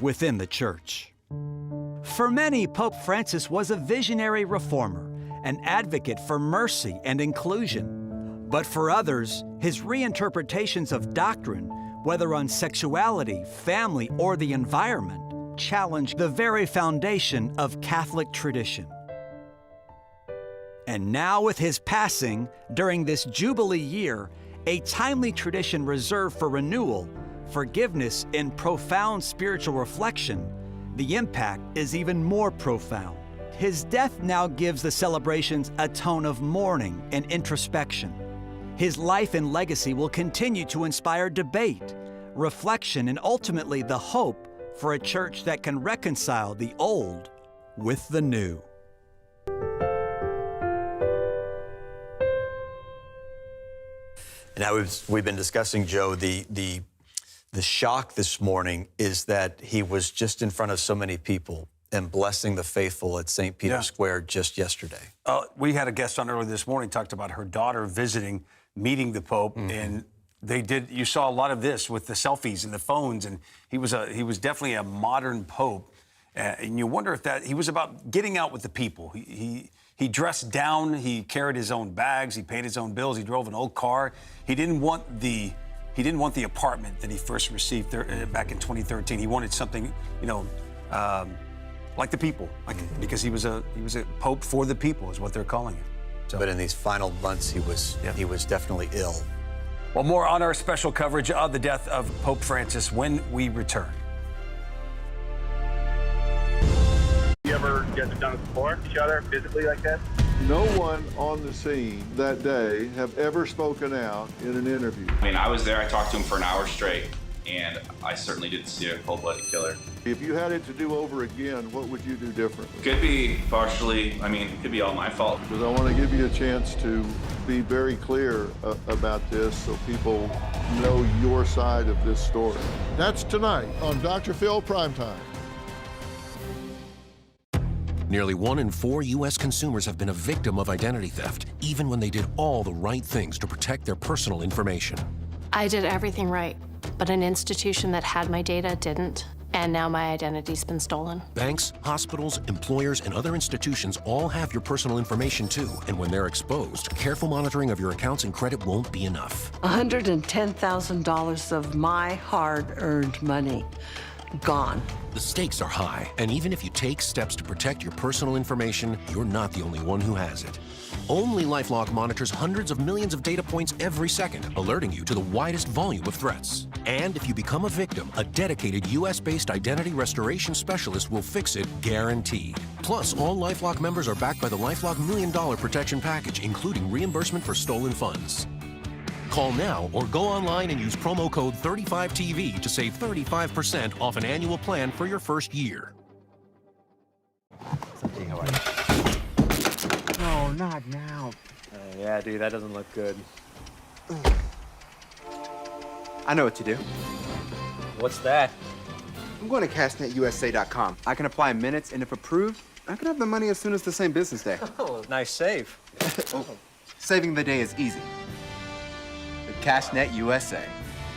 within the church. For many, Pope Francis was a visionary reformer, an advocate for mercy and inclusion. But for others, his reinterpretations of doctrine, whether on sexuality, family, or the environment, challenged the very foundation of Catholic tradition. And now with his passing, during this Jubilee year, a timely tradition reserved for renewal, forgiveness, and profound spiritual reflection, the impact is even more profound. His death now gives the celebrations a tone of mourning and introspection. His life and legacy will continue to inspire debate, reflection, and ultimately the hope for a church that can reconcile the old with the new. Now we've been discussing, Joe, the shock this morning is that he was just in front of so many people and blessing the faithful at St. Peter's Square just yesterday. We had a guest on earlier this morning, talked about her daughter visiting, meeting the Pope, and you saw a lot of this with the selfies and the phones, and he was definitely a modern Pope. And you wonder if he was about getting out with the people. He dressed down, he carried his own bags, he paid his own bills, he drove an old car. He didn't want the apartment that he first received back in 2013. He wanted something, like the people, because he was a Pope for the people, is what they're calling him. So, but in these final months, he was definitely ill. Well, more on our special coverage of the death of Pope Francis when we return. You ever get done it before each other physically like that? No one on the scene that day have ever spoken out in an interview. I mean, I was there, I talked to him for an hour straight, and I certainly didn't see a cold-blooded killer. If you had it to do over again, what would you do differently? Could be partially, it could be all my fault. Because I want to give you a chance to be very clear about this so people know your side of this story. That's tonight on Dr. Phil Primetime. Nearly 1 in 4 U.S. consumers have been a victim of identity theft, even when they did all the right things to protect their personal information. I did everything right, but an institution that had my data didn't, and now my identity's been stolen. Banks, hospitals, employers, and other institutions all have your personal information too, and when they're exposed, careful monitoring of your accounts and credit won't be enough. $110,000 of my hard-earned money gone. The stakes are high, and even if you take steps to protect your personal information, you're not the only one who has it. Only Lifelock monitors hundreds of millions of data points every second, alerting you to the widest volume of threats. And if you become a victim, a dedicated U.S.-based identity restoration specialist will fix it, guaranteed. Plus, all Lifelock members are backed by the Lifelock $1 Million Protection Package, including reimbursement for stolen funds. Call now or go online and use promo code 35TV to save 35% off an annual plan for your first year. No, not now. Yeah, dude, that doesn't look good. I know what to do. What's that? I'm going to CashNetUSA.com. I can apply in minutes, and if approved, I can have the money as soon as the same business day. Oh, nice save. Saving the day is easy. Cashnet USA.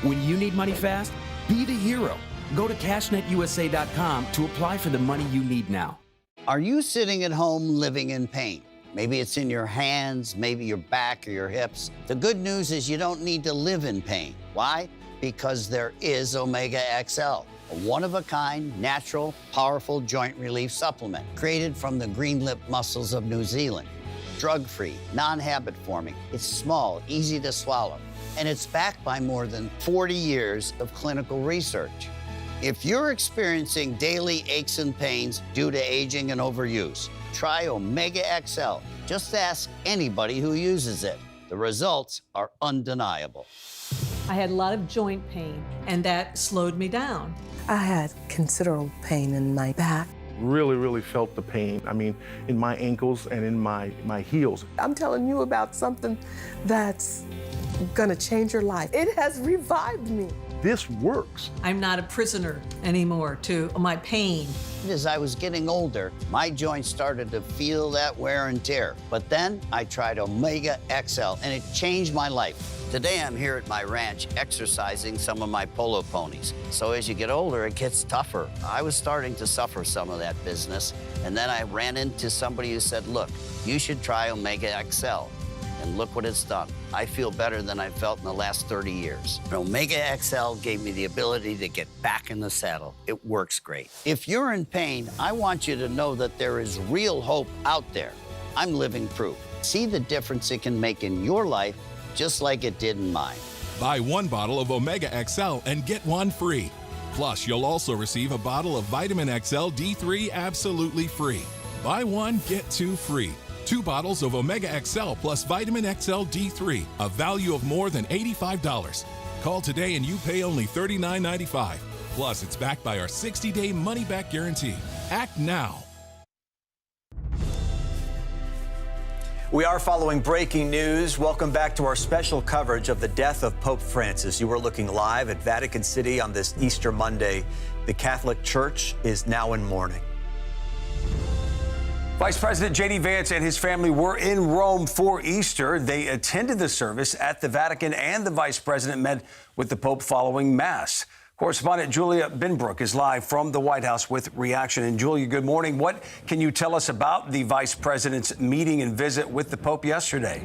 When you need money fast, be the hero. Go to CashNetUSA.com to apply for the money you need now. Are you sitting at home living in pain? Maybe it's in your hands, maybe your back or your hips. The good news is you don't need to live in pain. Why? Because there is Omega XL, a one-of-a-kind, natural, powerful joint relief supplement created from the green-lipped mussels of New Zealand. Drug-free, non-habit forming. It's small, easy to swallow. And it's backed by more than 40 years of clinical research. If you're experiencing daily aches and pains due to aging and overuse, try Omega XL. Just ask anybody who uses it. The results are undeniable. I had a lot of joint pain, and that slowed me down. I had considerable pain in my back. Really felt the pain. I mean, in my ankles and in my heels. I'm telling you about something that's gonna change your life. It has revived me. This works. I'm not a prisoner anymore to my pain. As I was getting older, my joints started to feel that wear and tear. But then I tried Omega XL, and it changed my life. Today I'm here at my ranch exercising some of my polo ponies. So as you get older, it gets tougher. I was starting to suffer some of that business, and then I ran into somebody who said, look, you should try Omega XL. And look what it's done. I feel better than I've felt in the last 30 years. And Omega XL gave me the ability to get back in the saddle. It works great. If you're in pain, I want you to know that there is real hope out there. I'm living proof. See the difference it can make in your life, just like it did in mine. Buy one bottle of Omega XL and get one free. Plus, you'll also receive a bottle of Vitamin XL D3 absolutely free. Buy one, get two free. 2 bottles of Omega XL plus Vitamin XL D3, a value of more than $85. Call today and you pay only $39.95. Plus, it's backed by our 60-day money-back guarantee. Act now. We are following breaking news. Welcome back to our special coverage of the death of Pope Francis. You are looking live at Vatican City on this Easter Monday. The Catholic Church is now in mourning. Vice President J.D. Vance and his family were in Rome for Easter. They attended the service at the Vatican, and the Vice President met with the Pope following Mass. Correspondent Julia Binbrook is live from the White House with reaction. And Julia, good morning. What can you tell us about the Vice President's meeting and visit with the Pope yesterday?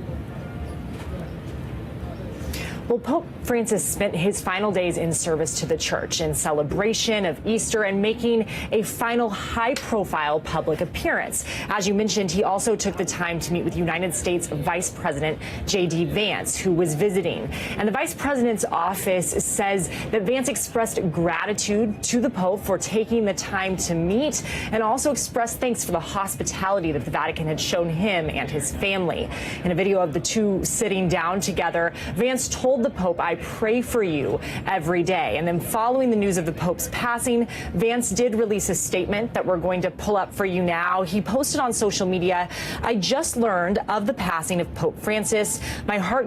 Well, Pope Francis spent his final days in service to the church in celebration of Easter and making a final high-profile public appearance. As you mentioned, he also took the time to meet with United States Vice President J.D. Vance, who was visiting. And the Vice President's office says that Vance expressed gratitude to the Pope for taking the time to meet and also expressed thanks for the hospitality that the Vatican had shown him and his family. In a video of the two sitting down together, Vance told the Pope, "I pray for you every day." And then following the news of the Pope's passing, Vance did release a statement that we're going to pull up for you now. He posted on social media, "I just learned of the passing of Pope Francis. My heart